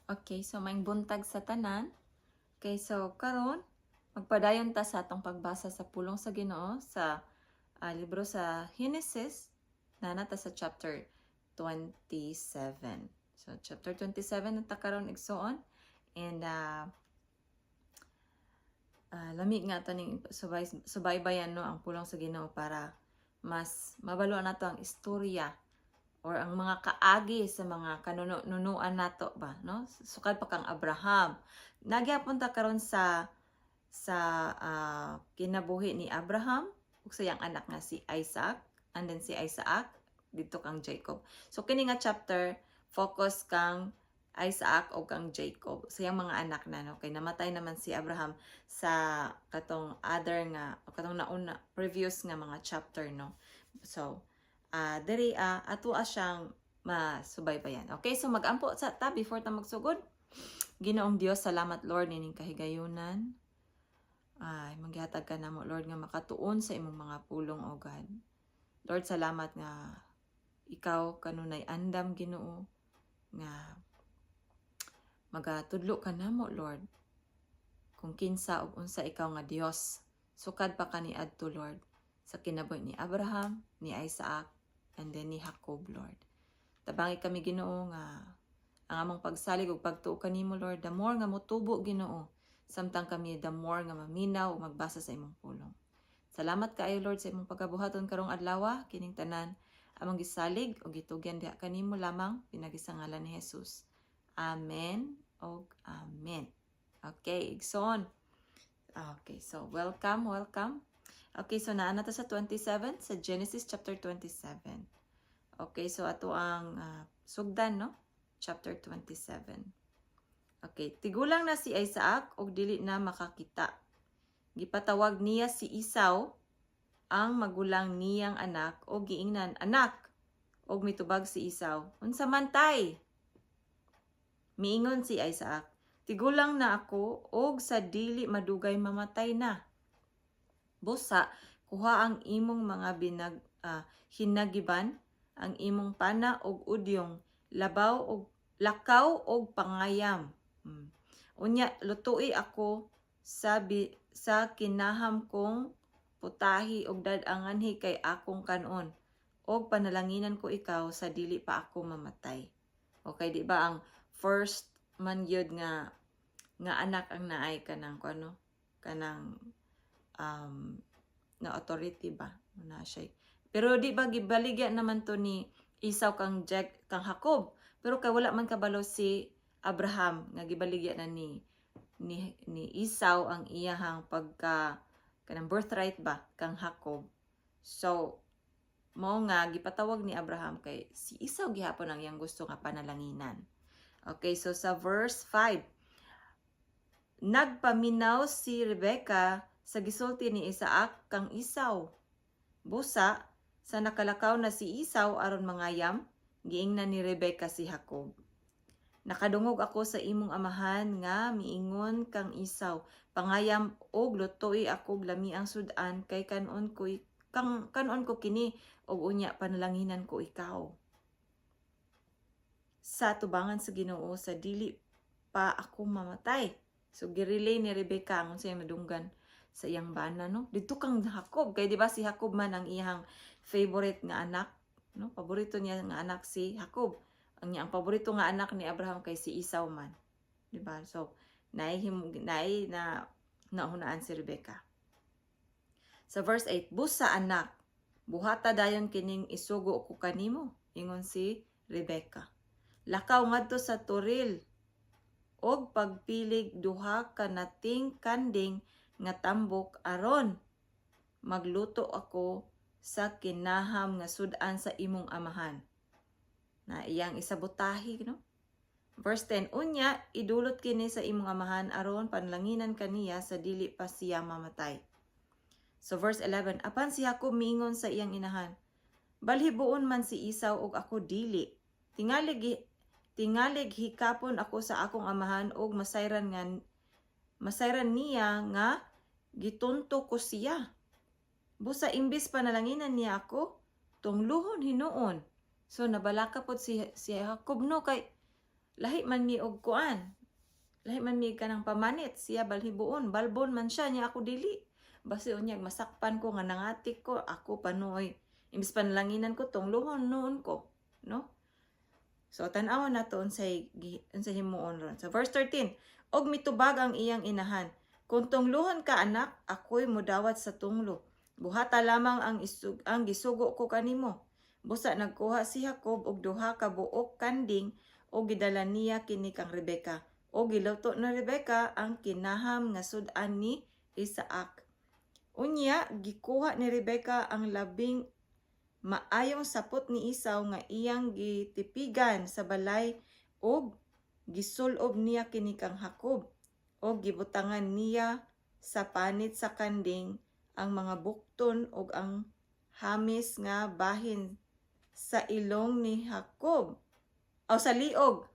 Okay, so maing buntag sa tanan. Okay, so karon magpadayon ta sa atong pagbasa sa pulong sa Ginoo sa libro sa Genesis na nata sa chapter 27. So chapter 27 nata karon igsoon and lami nga to ning subaybayan no ang pulong sa Ginoo para mas mabalo nato ang istorya or ang mga kaagi sa mga kanunuan nato ba no sukad pa kang Abraham nagyapon ta karon sa kinabuhi ni Abraham ug sa iyang anak nga si Isaac and then si Isaac dito kang Jacob. So kini nga chapter focus kang Isaac o kang Jacob sa iyang mga anak na no kay namatay naman si Abraham sa katong other nga katong nauna previous nga mga chapter no. So diri ato siyang masubaybayan. Okay, so magampo sa ta before ta magsugod. Ginoong Dios, salamat Lord nining kahigayunan. Ay maghatag ka namo Lord nga makatuon sa imong mga pulong o God. Lord, salamat nga ikaw kanunay andam Ginoo nga magatudlo ka namo Lord kung kinsa ug unsa ikaw nga Dios. Sukad pa kaniadto Lord sa kinabuhi ni Abraham, ni Isaac, and then ni Jacob, Lord. Tabangi kami Ginoo nga ang among pagsalig ug pagtuo kanimo Lord, the more nga motubo Ginoo, samtang kami the more nga maminaw ug magbasa sa imong pulong. Salamat kaayo Lord sa imong pagabuhaton karong adlaw, kining tanan among gisalig ug gitugyan diha kanimo lamang pinagi sa ngalan ni Jesus. Amen ug amen. Okay, igsoon. Okay, so welcome. Okay, so naa na ta sa 27 sa Genesis chapter 27. Okay, so ato ang sugdan no, chapter 27. Okay, tigulang na si Isaac og dili na makakita. Gipatawag niya si Esau, ang magulang niyang anak, o giingnan, anak, og mitubag si Esau, unsa man tay? Miingon si Isaac, tigulang na ako og sa dili madugay mamatay na. Busa, kuha ang imong mga hinagiban, ang imong pana og udyong, labaw og lakaw og pangayam. Unya lutuy ako sa kinaham kong putahi og dadanganhi kay akong kanon og panalanginan ko ikaw sa dili pa ako mamatay. Okay, di ba ang first man yun nga anak ang naay kanang kanang na authority ba na siya. Pero di ba gibaligya naman to ni Esau kang Jacob, pero kay wala man kabalo si Abraham nga gibaligya na ni Esau ang iyahang pagka kanang birthright ba kang Jacob. So mao nga gipatawag ni Abraham kay si Esau gihapon ang iyang gusto nga panalanginan. Okay, so sa verse 5, nagpaminaw si Rebecca sa gisulti ni Isaac kang Esau. Busa, sa nakalakaw na si Esau aron mangayam, giingnan ni Rebecca si Jacob. Nakadungog ako sa imong amahan nga miingon kang Esau, pangayam og lutoy ako lami ang sudan kay kanon ko kini og unya panalanginan ko ikaw. Sa tubangan sa Ginoo sa dili pa ako mamatay. So girilay ni Rebecca ang unsay madunggan sa iyang bana no. Dito kang Jacob kay di ba si Jacob man ang iyang favorite nga anak no. Paborito niya nga anak si Jacob. Ang paborito nga anak ni Abraham kay si Esau man. Di ba? So naunaan si Rebecca. Sa verse 8, busa anak, buhata dayon kining isugo ko kanimo, ingon si Rebecca. Lakaw ngadto sa turil og pagpilig duha ka nating kanding nga tambok aron magluto ako sa kinaham nga sudan sa imong amahan. Na iyang isabotahi no. Verse 10, unya idulot kini sa imong amahan aron panlanginan kaniya sa dili pa siya mamatay. So verse 11, apan si Jacob miingon sa iyang inahan, balhibuon man si Esau og ako dili. Tingalig hikapon ako sa akong amahan og masayran niya nga gitunto ko siya. Busa imbis panalanginan niya ako, tungluhon hinuon. So nabalaka pod si Jacob no kay lahi man mi og kuan. Lahi man mi kanang pamanit siya balhibuon, balbon man siya niya ako dili. Basi unyag masakpan ko nga nangatik ko, ako panuoy. Imbis panlanginan ko tong luhon noon ko, no? So tan-awon nato unsay himuon ron. So verse 13, og mitubag ang iyang inahan. Kung tungluhon ka anak, ako'y mudawat sa tunglo. Buhata lamang ang gisugo ko kanimo. Busa nagkuha si Jacob og duha ka buok kanding o gidala niya kini kang Rebeka. O giluto na Rebeka ang kinaham nga sud-an ni Isaac. Unya, gikuha ni Rebeka ang labing maayong sapot ni Esau nga iyang gitipigan sa balay o gisulob niya kini kang Jacob o gibutangan niya sa panit sa kanding ang mga bukton o ang hamis nga bahin sa ilong ni Jacob. O sa liog.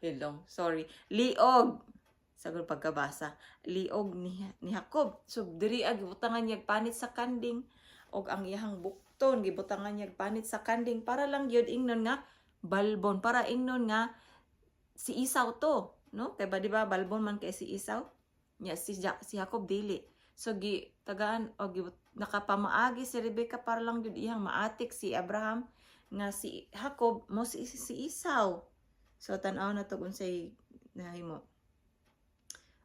Ilong, sorry. Liog. Sagol pagkabasa. Liog ni Jacob. So, diri gibutangan niya panit sa kanding o ang iyang bukton. Gibutangan niya panit sa kanding para lang yun ingnon nga balbon. Para ingnon nga si Esau to. No? Kaya ba diba balbon man kay si Esau? Nya si Jacob dili. So, tagaan o nakapamaagi si Rebeka para lang yun iyang maatik si Abraham nga si Jacob mo si Esau. So, tan-aw na to unsay nahimo.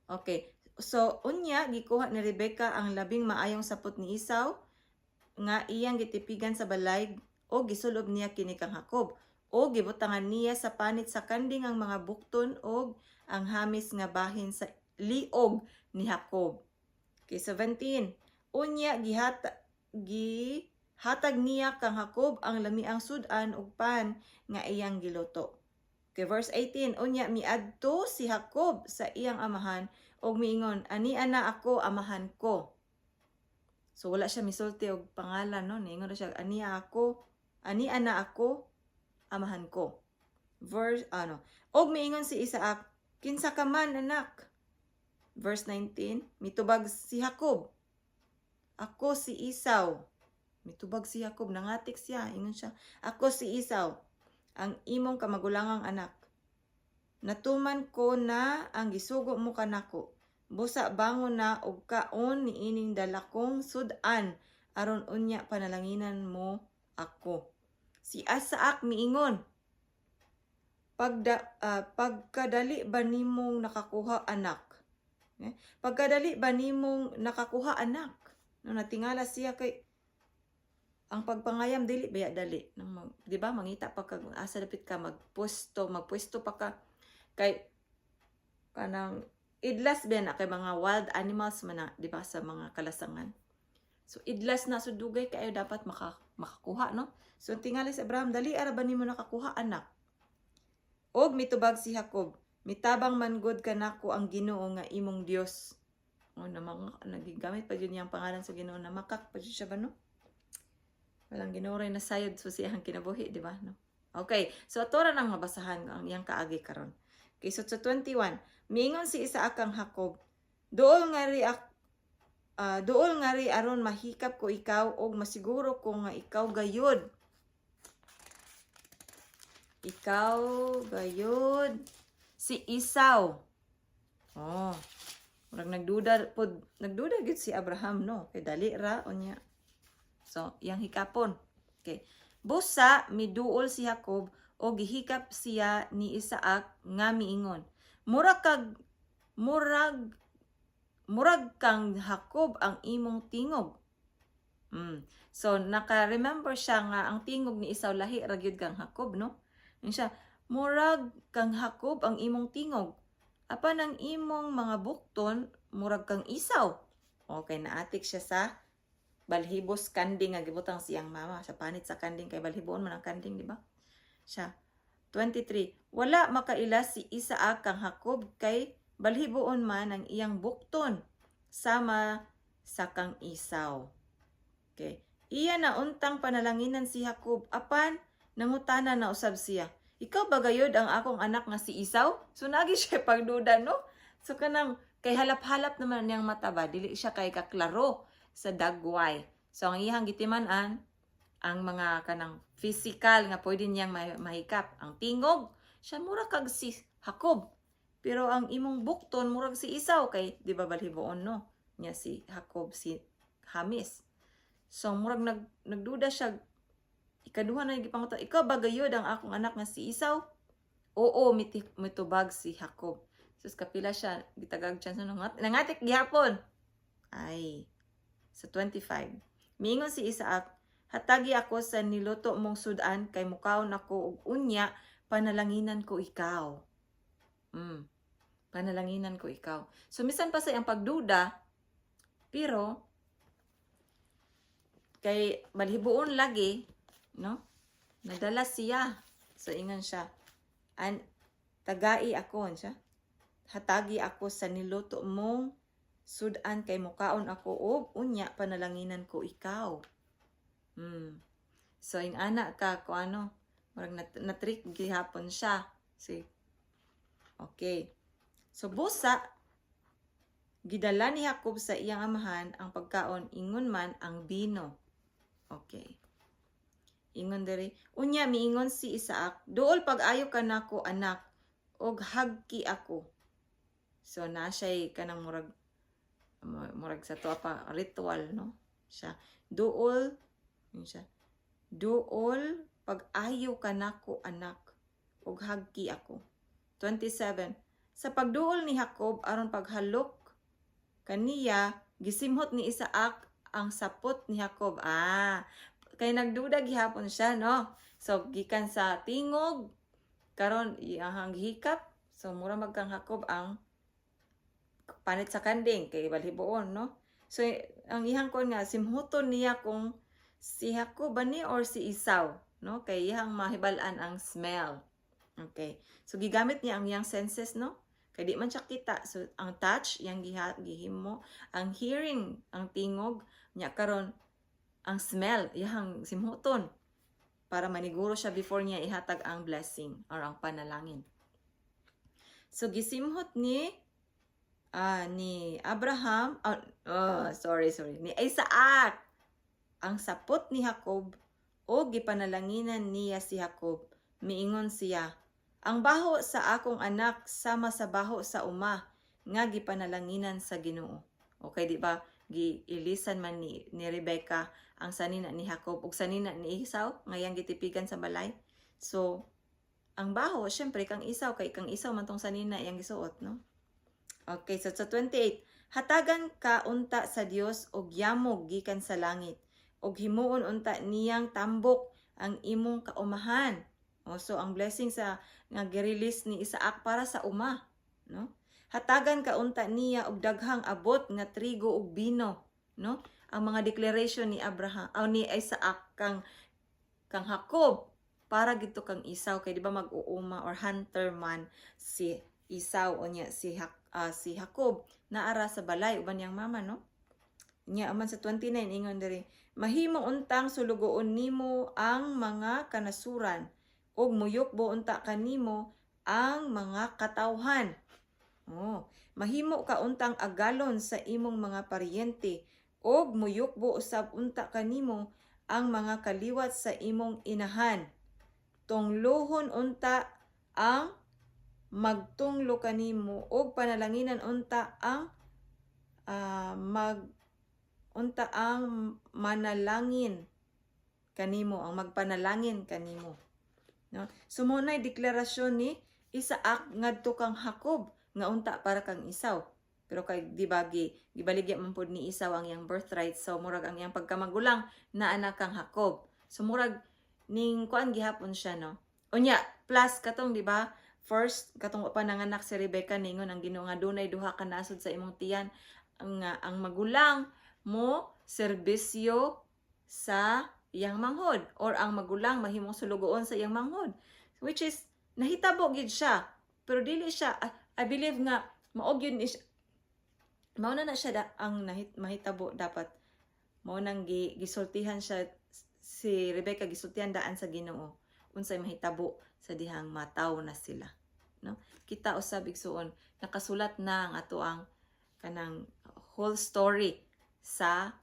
Okay. So, unya, gikuha ni Rebeka ang labing maayong sapot ni Esau nga iyang gitipigan sa balay o gisulob niya kini kang Jacob o gibutangan niya sa panit sa kanding ang mga bukton o ang hamis nga bahin sa liog ni Jacob. Okay, 17. Unya, hatag niya kang Jacob ang lamiang sudan ug pan nga iyang giluto. Okay, verse 18. Unya, miadto si Jacob sa iyang amahan og miingon, ani ana ako amahan ko. So wala siya misulti og pangalan, no? Niingon siya, ani ana ako amahan ko. Verse og miingon si Isaac, kinsa ka man anak. Verse 19, mitubag si Jacob, ako si Esau. Mitubag si Jacob, nangatik siya, ingon siya, ako si Esau, ang imong kamagulangang anak. Natuman ko na ang gisugo mo kanako. Busa bangon na og kaon ni ining dalakong sudan aron unya panalanginan mo ako. Si Isaac miingon, pagkadali ba nimong nakakuha anak? Pagkadali ba nimong nakakuha anak? No, natingala siya kay ang pagpangayam dili baya dali. Di ba mangita pa kag asa dapit ka magpwesto pa ka kay kanang idlas ba na kay mga wild animals man na, di ba, sa mga kalasangan. So idlas na sudugay kayo dapat makakuha, no? So tingali si Abraham, dali ara ba nimo nakakuha anak? Og mitubag si Jacob, mitabang man gud kanako ang Ginoo nga imong Dios. O namang nagigamit pa jud niyang pangalan sa Ginoo na makak pa jud siya ba, no? Walang Ginoo ray nasayod so siyang kinabuhi, di ba, no? Okay, so ato ra nang mabasahan ang iyang kaagi karon. Okay, so sa 21, miingon si Isaac kang Jacob, dool nga ri aron mahikap ko ikaw og masiguro ko nga ikaw gayud. Ikaw gayud si Esau. Oh, nagduda gid si Abraham, no? Kay dali ra unya. So, yang hikapon. Okay. Busa miduol si Jacob o gihikap siya ni Isaac nga miingon, murag kang Jacob ang imong tingog. So naka-remember siya nga ang tingog ni Esau lahi ra gyud kang Jacob, no? Siya, murag kang Jacob ang imong tingog. Apan ang imong mga bukton murag kang Esau. Okay, naatik siya sa balhibos kanding nga gibutang siyang mama sa panit sa kanding kay balhiboon man ang kanding, di ba? Siya. 23. Wala makailas si Isaac kang Jacob kay balhiboon man ang iyang bukton sama sa kang Esau. Okay. Iya na untang panalanginan si Jacob apan nangutana na usab siya. Ikaw ba gayud ang akong anak nga si Esau? So nagi siya pagduda, no? So kanang kay halap-halap naman niyang mata ba, dili siya kay kaklaro sa dagway. So ang iyang gitiman-an ang mga kanang physical nga pwede niyang mahikap. Ang tingog, siya mura kag si Jacob. Pero ang imong bukton murag si Esau kay di ba balhiboon no? Nya si Jacob si Hamis. So murag nagduda siya. Ikaduha na gipangutan, ikaw ba gayud ang akong anak nga si Esau? Oo, mitubag si Jacob. Sus kapila siya gitagag chance nangatik gihapon. Ay, sa 25. Miingon si Isaac, hatagi ako sa niluto mong sudan kay mukaon ako og unya panalanginan ko ikaw. Panalaginan ko ikaw. So misan pa sa iyang pagduda, pero kay malhibuon lagi, no? Nadala siya. So ingon siya, tagai ako siya. Hatagi ako sa niluto mong sudan kay mukaon ako og unya panalanginan ko ikaw. So in anak ka ko ano, murag na-trick gihapon siya. See? Okay. So busa gidala ni Jacob sa iyang amahan ang pagkaon ingon man ang bino. Okay. Ingon diri, unya miingon si Isaac, duol pag-ayo ka nako anak og hagki ako. So na siya kanang murag sa to pa ritual no siya duol siya duol pag-ayo ka nako anak ug hagki ako. 27 sa pagduol ni Jacob aron paghalok kaniya gisimhot ni Isaac ang sapot ni Jacob. Kay nagduda gihapon siya no. So gikan sa tingog karon iyang hikap, so mura magkang Jacob ang panit sa kanding kay balhiboon no. So ang ihang kon nga simhuton niya kung si Jacob ni or si Esau no kay ihang mahibal-an ang smell. Okay. So gigamit niya ang iyang senses no. Kay di man siya kita. So ang touch yang gihimo, ang hearing, ang tingog nya karon ang smell iyang simhuton para maniguro siya before niya ihatag ang blessing or ang panalangin. So gisimhot ni Abraham, ni Isaac ang sapot ni Jacob o gipanalanginan niya si Jacob. Miingon siya, ang baho sa akong anak sama sa baho sa uma nga gipanalanginan sa Ginoo. Okay, di ba? Giilisan man ni Rebecca ang sanina ni Jacob ug sanina ni Esau ngayang gitipigan sa balay. So, ang baho, syempre kang Esau kay kang Esau man tong sanina iyang gisuot, no? Okay, so sa 28, hatagan ka unta sa Dios og yamog gikan sa langit og himuon unta niyang tambok ang imong kaumahan. So ang blessing sa nga gi-release ni Isaac para sa uma, no? Hatagan ka unta niya og daghang abot nga trigo ug bino, no? Ang mga declaration ni Abraham ni Isaac kang Jacob para gito kang Esau kay di ba mag-uuma or hunter man si Esau o niya si Jacob naara sa balay uban yang mama no. Nya aman sa 29 ingon diri, mahimo untang sulugoon nimo ang mga kanasuran ug muyokbo unta kanimo ang mga katawhan. Mahimo ka untang agalon sa imong mga paryente ug muyokbo usab unta kanimo ang mga kaliwat sa imong inahan. Tunglohon unta ang magtunglo kanimo ug panalanginan unta ang manalangin kanimo, ang magpanalangin kanimo. No? So mo nay deklarasyon ni Isaac ngadto kang Jacob nga unta para kang Esau. Pero kay di ba gibaligya man pud ni Esau ang iyang birthright, so murag ang iyang pagkamagulang na anak kang Jacob. So murag ning kuan gihapon siya no. Unya plus katong di ba first katong pananganak si Rebecca ningon ang Ginoo nga dunay duha ka nasod sa imong tiyan ang magulang mo serbisyo sa iyang manghod or ang magulang mahimong sulugoon sa iyang manghod, which is nahitabo gid siya pero dili siya I believe nga mao gyud is mao na siya ang mahitabo dapat mao nang gisultihan siya si Rebecca gisultihan daan sa Ginoo unsay mahitabo sa dihang mataw na sila, no? Kita usab igsuon nakasulat na ang ato ang kanang whole story sa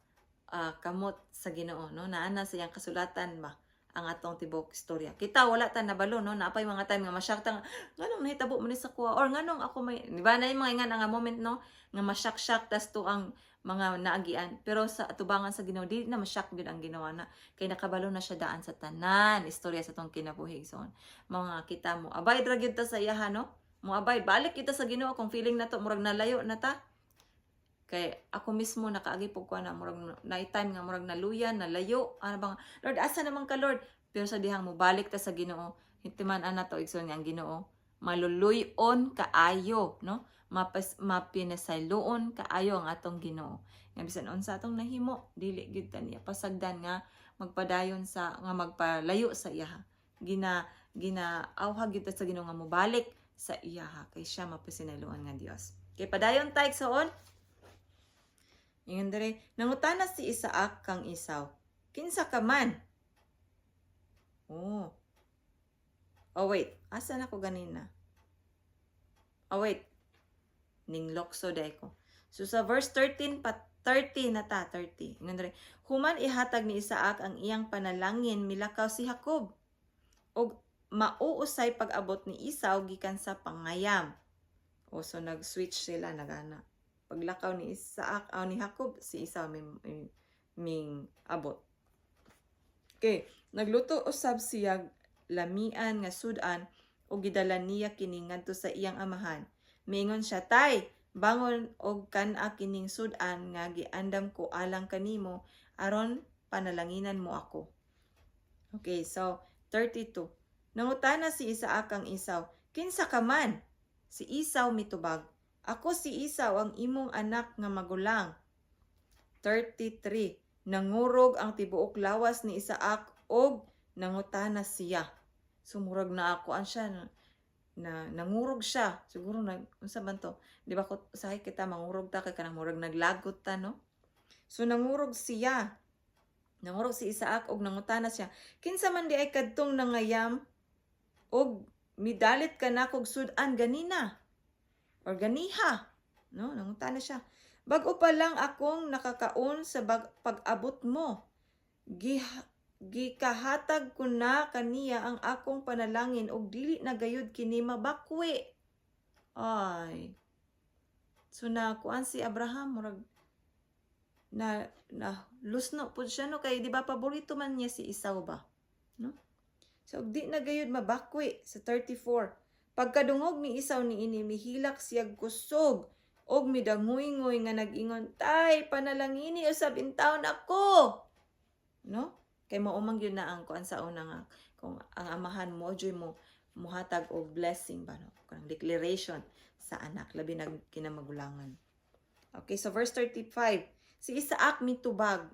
kamot sa Ginoo, no? Naana sa iyang kasulatan ba ang atong tibok istorya. Kita wala ta nabalo no, naapay mga time nga ma-shock ta, nganong nahitabo man ni sa kuha or nganong ako may, di ba na yung mga nga nga moment no, nga ma-shock tas to ang mga naagian. Pero sa atubangan sa Ginoo di na ma-shock gyud ang ginawa na, kay nakabalo na siya daan sa tanan istorya sa tong kinabuhi son. Mga kita mo abay ra gyud ta sa iyaha no, mo abay balik kita sa Ginoo kung feeling na to murag nalayo na ta. Kay ako mismo nakaagi po ko na murag night time nga murag naluyan, nalayo, ano bang Lord asa naman ka Lord? Pero sa dihang mo balik ta sa Ginoo, hitiman ana to igsoon nga ang Ginoo, maluluyon kaayo, no? Mapinasayloon kaayo ang atong Ginoo. Nga bisan unsa atong nahimo, dili gyud ta niya pasagdan nga magpadayon sa nga magpalayo sa iyaha. Ginaawhag gyud ta sa Ginoo nga mobalik sa iyaha kay siya mapasinayloon nga Dios. Kay padayon ta igsoon. Ingon dere, nangutana si Isaac kang Isaw, kinsa ka man? Oh. Oh wait, asa na ko ganina? Oh wait, ninglokso day ko. So sa verse 13 30 na ta, 30. Ingon dere, human ihatag ni Isaac ang iyang panalangin milakaw si Jacob. Og mauusay pag-abot ni Isaw gikan sa pangayam. O so nag-switch sila nagana. Paglakaw ni Isaac ni Jacob, si Isaw ming abot. Okay, nagluto usab siya lamian nga sudan o gidala niya kini ngadto sa iyang amahan. Mingon siya, tay, bangon og kana kining sudan nga giandam ko alang kanimo aron panalanginan mo ako. Okay, so 32. Nangutana si Isaac kang Isaw, kinsa ka man? Si Isaw mitubag, ako si Isaw ang imong anak nga magulang. 33. Nangurog ang tibuok lawas ni Isaac og nangutana siya. Sumurag na ako an siya na nangurog siya. Siguro unsa man to? Di ba ko sahay kita mangurog ta kay kanang murag naglagot ta no? So nangurog siya. Nangurog si Isaac og nangutana siya. Kinsa man di ay kadtong nangayam og midalit ka na kog sudan ganina? Or ganiha, no? Nangutana siya. Bago pa lang akong nakakaon sa pag-abot mo. Gikahatag ko na kaniya ang akong panalangin og dili na gayud kini mabakwi. Ay. So na kuan si Abraham murag na lusno pud siya no kay di ba paborito man niya si Isaw ba, no? So di na gayud mabakwi sa 34. Pagkadungog ni Isaw niini mihilak siyag kusog og midangoy-ngoy nga nag-ingon, tay panalangini usab intawon ako. No? Kay maumang yun na ang kuan sa una nga kung ang amahan mo joy mo muhatag og blessing ba no? Kung declaration sa anak labi na kinamagulangan. Okay, so verse 35. Si Isaac mitubag,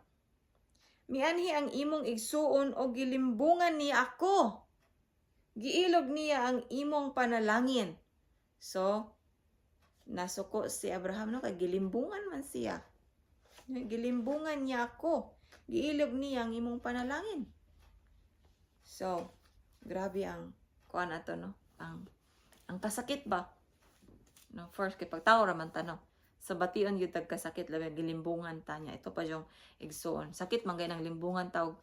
mianhi ang imong igsuon o gilimbungan niya ako. Giilog niya ang imong panalangin. So, nasuko si Abraham no kay gilimbungan man siya. Gilimbungan niya ako. Giilog niya ang imong panalangin. So, grabe ang kuan ato no. Ang kasakit ba? No, first kay pagtawo ra man ta no. Sa bation gyud tag kasakit labi gilimbungan ta niya. Ito pa yung igsuon. Sakit man gay nang limbungan taw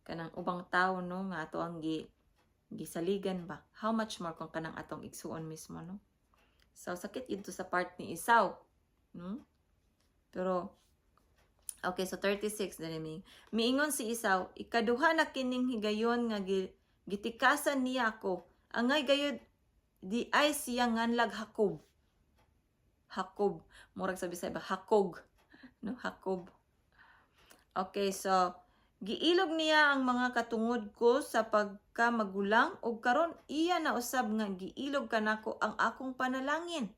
kanang ubang tawo no nga ato ang gisaligan ba. How much more kung kanang atong igsuon mismo no. So sakit ito sa part ni Isaw. No? Pero okay, so 36 dali miingon si Isaw, ikaduha na kining higayon nga gitikasan niya ako. Angay gayud di ay siya nganlag Jacob. Jacob, murag sa Bisaya ba Hakog, no? Jacob. Okay, so giilog niya ang mga katungod ko sa pagkamagulang ug karon iya na usab nga giilog kanako ang akong panalangin.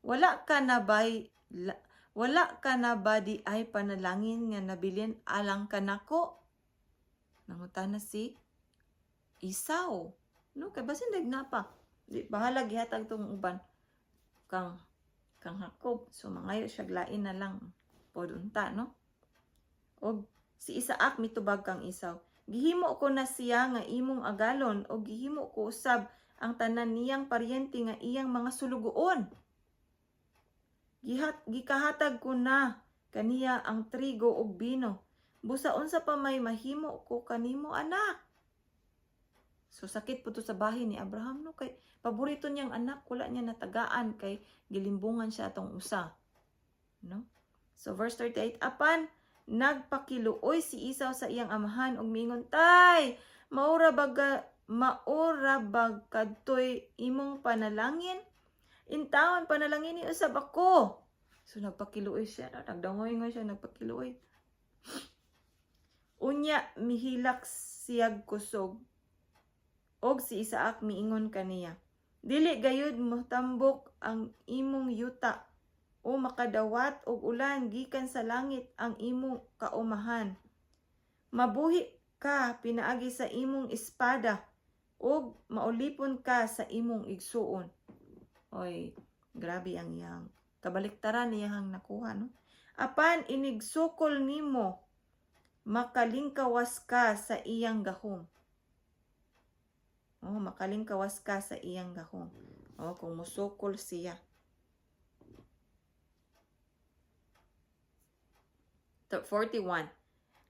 Wala ka na ba di ay panalangin nga nabilin alang kanako? Nangutana si Isaw. No, kay basin dagnapa. Di bahala gihatag tong uban kang Jacob. So mangayo siya lain na lang pod unta no. Og si Isaac mitubag kang Isaw. Gihimo ko na siya nga imong agalon o gihimo ko usab ang tanan niyang paryente nga iyang mga sulugoon. Gikahatag ko na kaniya ang trigo ug bino. Busa unsa pa may mahimo ko kanimo anak. So sakit po to sa bahay ni Abraham no kay paborito niyang anak wala niya natagaan kay gilimbungan siya atong usa. No? So verse 38, apan nagpakiluoy si Esau sa iyang amahan ug miingon, tay, maura bag kadtoy imong panalangin? Intawon panalangin ni usab ako. So nagpakiluoy siya, nagdangoy nga siya, nagpakiluoy. Unya mihilak siyag kusog. Og si Isaac miingon kaniya, dili gayud mohambok ang imong yuta o makadawat og ulan gikan sa langit ang imong kaumahan. Mabuhi ka pinaagi sa imong espada og maulipon ka sa imong igsuon. Oy, grabe ang iyang kabaliktaran niyang nakuha, no? Apan inigsukol nimo, makalingkawas ka sa iyang gahom. Oh, makalingkawas ka sa iyang gahom. Oh, kung musukol siya. 41.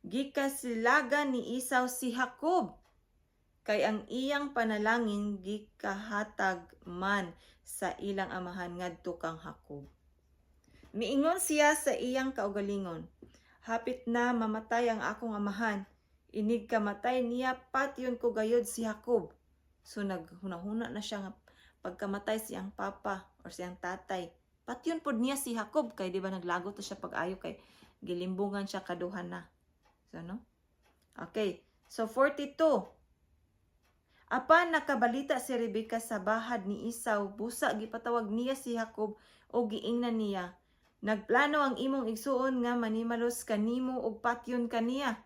Gikasilagan ni Esau si Jacob, kay ang iyang panalangin gikahatag man sa ilang amahan ngadto kang Jacob. Miingon siya sa iyang kaugalingon, hapit na mamatay ang akong amahan, inig kamatay niya patyon ko gayod si Jacob. So naghunahuna na siya nga pagkamatay siyang papa or siyang tatay, patyon pod niya si Jacob kay di ba naglagot to siya pag-ayo kay gilimbungan siya kaduhan na. So no? Okay. So 42. Apan nakabalita si Rebecca sa bahad ni Esau, busa gipatawag niya si Jacob o giingnan niya. Nagplano ang imong igsuon nga manimalos kanimo og patyon kaniya.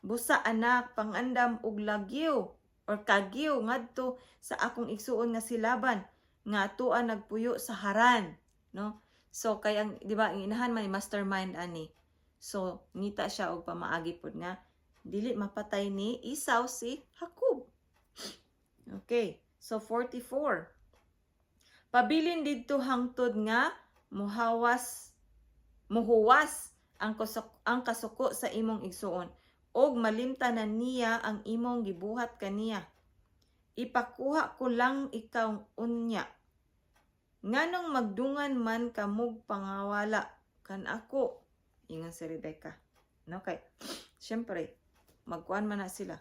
Busa anak pangandam og lagyo or kagyo ngadto sa akong igsuon nga si Laban nga atuan nagpuyo sa Haran, no? So kay ang di ba ang inahan man mastermind ani. So ngita siya og pamaagi pod nga dili mapatay ni Esau si Jacob. Okay, so 44. Pabilin didto hangtod nga muhuwas ang kasuko sa imong igsuon og malimtanan niya ang imong gibuhat kaniya. Ipakuha ko lang ikaw unya. Nganong magdungan man kamog pangawala kan ako, ingon si Rebecca. No, kay syempre magkuan man na sila.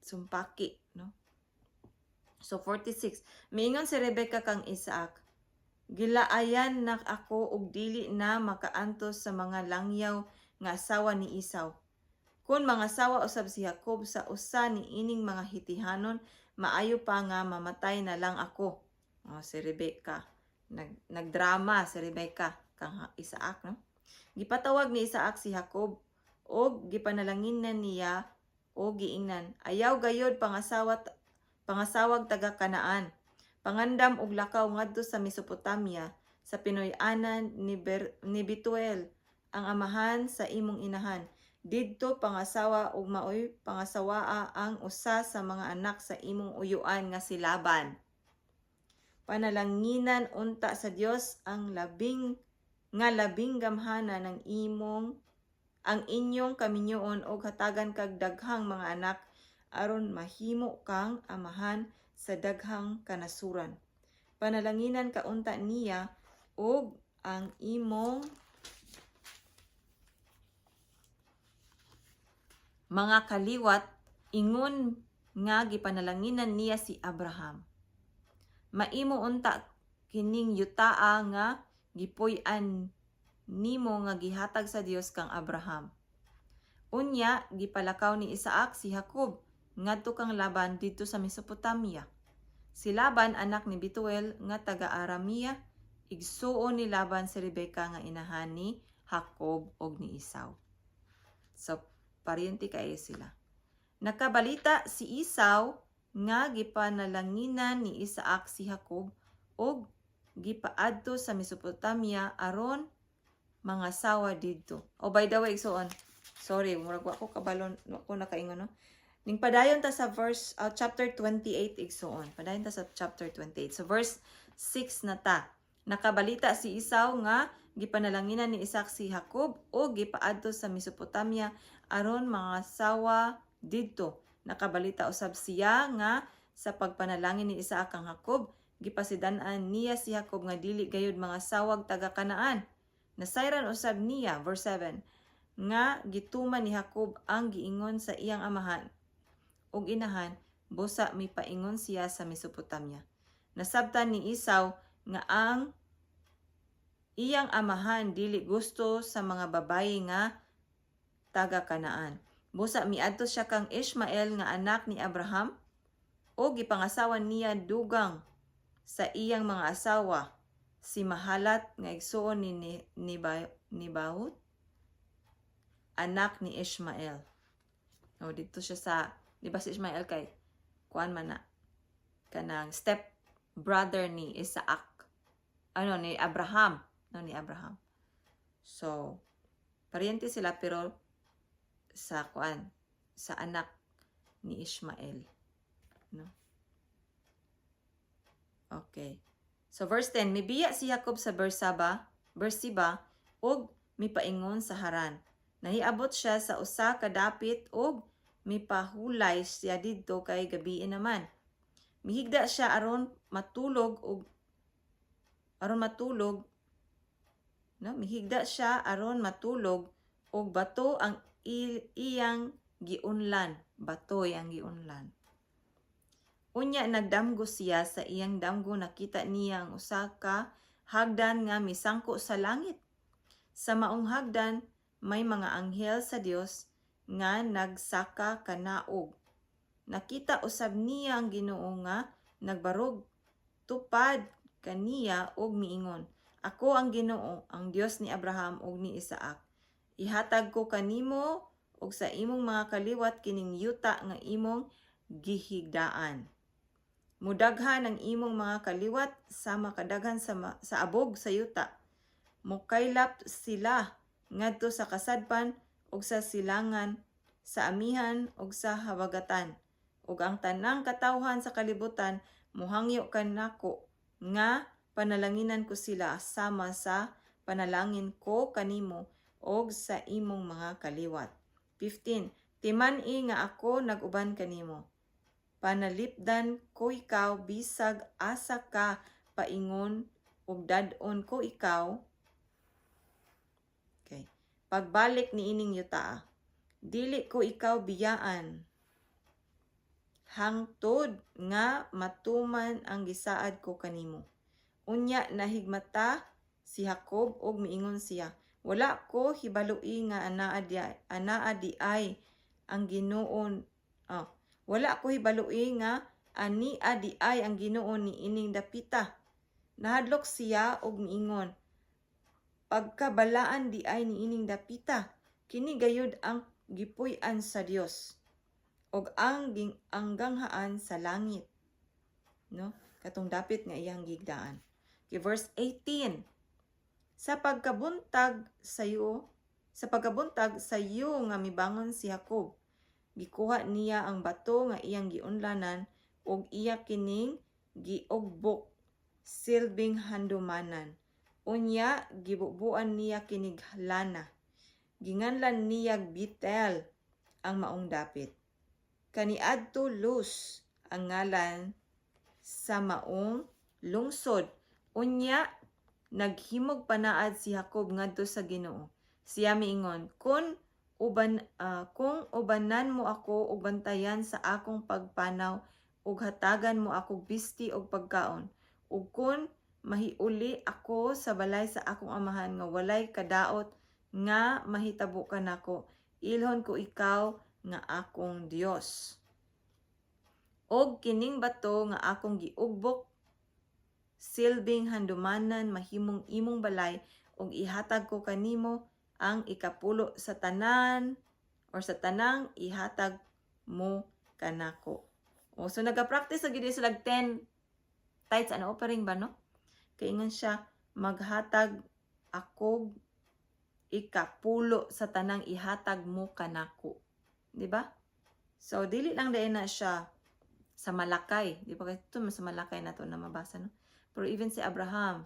Sumpaki, no? So 46. Miingon si Rebecca kang Isaac, gilaayan na ako og dili na makaantos sa mga langyaw nga asawa ni Esau. Kung mga asawa usab si Jacob sa usa ni ining mga hitihanon, maayo pa nga mamatay na lang ako. Oh, si Rebecca. Nagdrama si Rebecca kang Isaac, no? Gipatawag ni Isaac si Jacob og gipanalanginan niya o giingnan, ayaw gayod pangasawag taga Kanaan. Pangandam og lakaw ngadto sa Mesopotamia sa Pinoy-anan ni Betuel ang amahan sa imong inahan. Didto pangasawa og maoy pangasawaa ang usa sa mga anak sa imong uyuan nga si Laban. Panalanginan unta sa Dios ang labing gamhana ng ang inyong kaminyoon og hatagan kag daghang mga anak aron mahimo kang amahan sa daghang kanasuran. Panalanginan kaunta niya og ang imong mga kaliwat ingon nga gipanalanginan niya si Abraham. Maimo unta kining yutaa nga gipuy-an nimo nga gihatag sa Dios kang Abraham. Unya gipalakaw ni Isaac si Jacob ngadto kang Laban dito sa Mesopotamia. Si Laban anak ni Betuel nga taga Aramea, igsuon ni Laban si Rebecca nga inahan ni Jacob og ni Esau. So paryente kayo sila. Nakabalita si Esau nga gipanalanginan ni Isaac si Jacob og gipaadto sa Mesopotamia aron mga sawa didto. Oh, by the way, sorry, murag ako kabalon ako nakaingon, no? Ning padayon ta sa chapter 28 igsuon. Padayon ta sa chapter 28. So verse 6 na ta. Nakabalita si Esau nga gipanalanginan ni Isaac si Jacob o gipaadto sa Mesopotamia aron mga sawa didto. Nakabalita usab siya nga sa pagpanalangin ni Isaac kang Jacob, gipasidan-an niya si Jacob nga dili gayud mga sawag taga Kanaan. Nasayran usab niya, verse 7, nga gituman ni Jacob ang giingon sa iyang amahan ug inahan, busa mipaingon siya sa Mesopotamia. Nasabtan ni Esau nga ang iyang amahan dili gusto sa mga babayi nga taga Kanaan. Busa miadto siya kang Ishmael nga anak ni Abraham o gipangasawan niya dugang sa iyang mga asawa, si Mahalat nga igsuon ni Bahut, anak ni Ishmael. O dito siya sa, di ba si Ishmael kay kuan man na kanang step brother ni Isaac. Ni Abraham, ni Abraham. So, pariente sila pero sa sa anak ni Ishmael, no? Okay. So verse 10, mibiya si Jacob sa Bersaba ug mipaingon sa Haran. Nahiabot siya sa usa ka dapit ug mipahulay siya didto kay gabii naman. Mihigda siya aron matulog, no? Mihigda siya aron matulog og bato ang iyang giunlan. Batoy ang giunlan. Unya nagdamgo siya sa iyang damgo, nakita niya ang usa ka hagdan nga misangko sa langit. Sa maong hagdan may mga anghel sa Dios nga nagsaka kanaog. Nakita usab niya ang Ginoo nga nagbarog tupad kaniya og miingon, ako ang Ginoo, ang Dios ni Abraham ug ni Isaac. Ihatag ko kanimo ug sa imong mga kaliwat kining yuta nga imong gihigdaan. Mudaghan ang imong mga kaliwat sama kadaghan sa abog sa yuta. Mukaylap sila ngadto sa kasadpan ug sa silangan, sa amihan ug sa habagatan. Ug ang tanang katawhan sa kalibutan muhangyo kanako nga panalanginan ko sila sama sa panalangin ko kanimo ug sa imong mga kaliwat. 15. Timan-i nga ako nag-uban kanimo. Panalipdan ko ikaw bisag asa ka paingon ug dad-on ko ikaw. Okay. Pagbalik ni ining yuta, dili ko ikaw biyaan hangtod nga matuman ang gisaad ko kanimo. Unya nahigmata si Jacob ug miingon siya, wala ko hibaloi nga anaa di ay ang Ginoo. Wala ko hibaloi nga ani adi ay ang Ginoo ni ining dapita. Nahadlok siya og miingon, pagkabalaan di ay ni ining dapita, kini gayud ang gipuy-an sa Dios og ang ganghaan sa langit, no? Katong dapit nga iyang gigdaan. Okay, verse 18. Sa pagkabuntag sa iyo nga mibangon si Jacob, gikuha niya ang bato nga iyang giunlanan ug iya kining giugbok silbing handumanan. Unya gibubuan niya kinig lana. Ginganlan niya Bethel ang maong dapit. Kaniadto Luz ang ngalan sa maong lungsod. Unya naghimog panaad si Jacob ngadto sa Ginoo. Siya miingon, kung ubanan mo ako ug bantayan sa akong pagpanaw ug hatagan mo ako bisti og pagkaon, ug kun mahiuli ako sa balay sa akong amahan nga walay kadaot nga mahitabo kanako, ilhon ko ikaw nga akong Dios. Og kining bato nga akong giugbok silbing handumanan mahimong imong balay ug ihatag ko kanimo ang ikapulo sa tanan or sa tanang ihatag mo kanako. So nagapractice gid sila 10 tithes offering ba, no? Kaingon siya, maghatag ako ikapulo sa tanang ihatag mo kanako. Di ba? So dili lang dai na siya sa Malakay. Di ba? Ito sa Malakay na to na mabasa, no? Pero even si Abraham,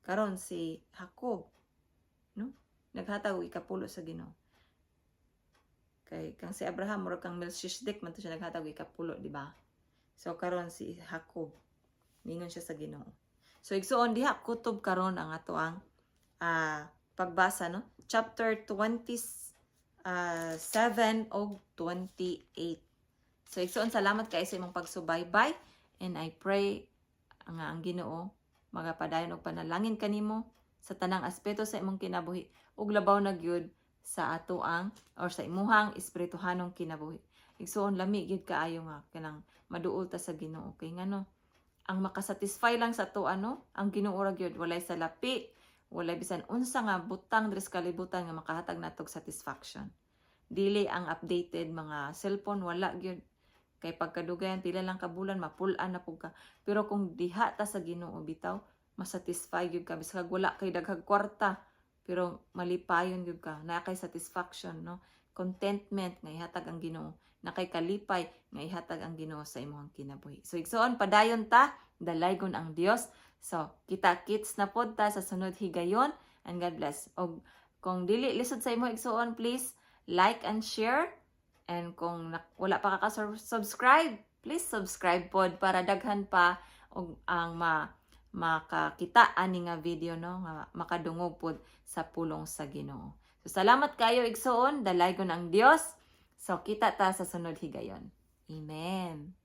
karon si Jacob, no? Naghatag og ikapulo sa Ginoo. Kay kang si Abraham mura kang Melchizedek man to siya naghatag og ikapulo, di ba? So karon si Jacob ningon siya sa Ginoo. So igsuon diha kutob karon ang ato ang pagbasa, no? Chapter 27 og 28. So igsuon salamat kay sa imong pagsubaybay, and I pray nga ang Ginoo magapadayon og panalangin kanimo sa tanang aspeto sa imong kinabuhi ug labaw na gyud sa ato ang or sa imuhang espirituhanong kinabuhi. Igsuon lami gyud kaayo nga kanang maduol ta sa Ginoo kay ngano ang makasatisfy lang sa ato ang Ginoo ra gyud, walay salapi, walay bisan unsa nga butang diri sa kalibutan nga makahatag natog satisfaction. Dili ang updated mga cellphone, wala gyud. Kay pagkadugayan pila lang ka bulan mapulan na pug ka. Pero kung diha ta sa Ginoo bitaw, masatisfy gyud ka bisag wala kay daghag kwarta, pero malipayon gyud ka, na kay satisfaction, no? Contentment nga ihatag ang Ginoo, na kay kalipay nga ihatag ang Ginoo sa imong kinabuhi. So igsoon padayon ta, dalaygon ang Dios. So kita-kits na pod ta sa sunod higayon, and God bless. Og kung dili lisod sa imo igsoon, please like and share. And kung wala pa ka-subscribe, please subscribe pod para daghan pa og ang makakita ani nga video, no, nga makadungog pod sa pulong sa Ginoo. So salamat kayo igsoon, dalaygon ang Dios. So kita ta sa sunod higayon. Amen.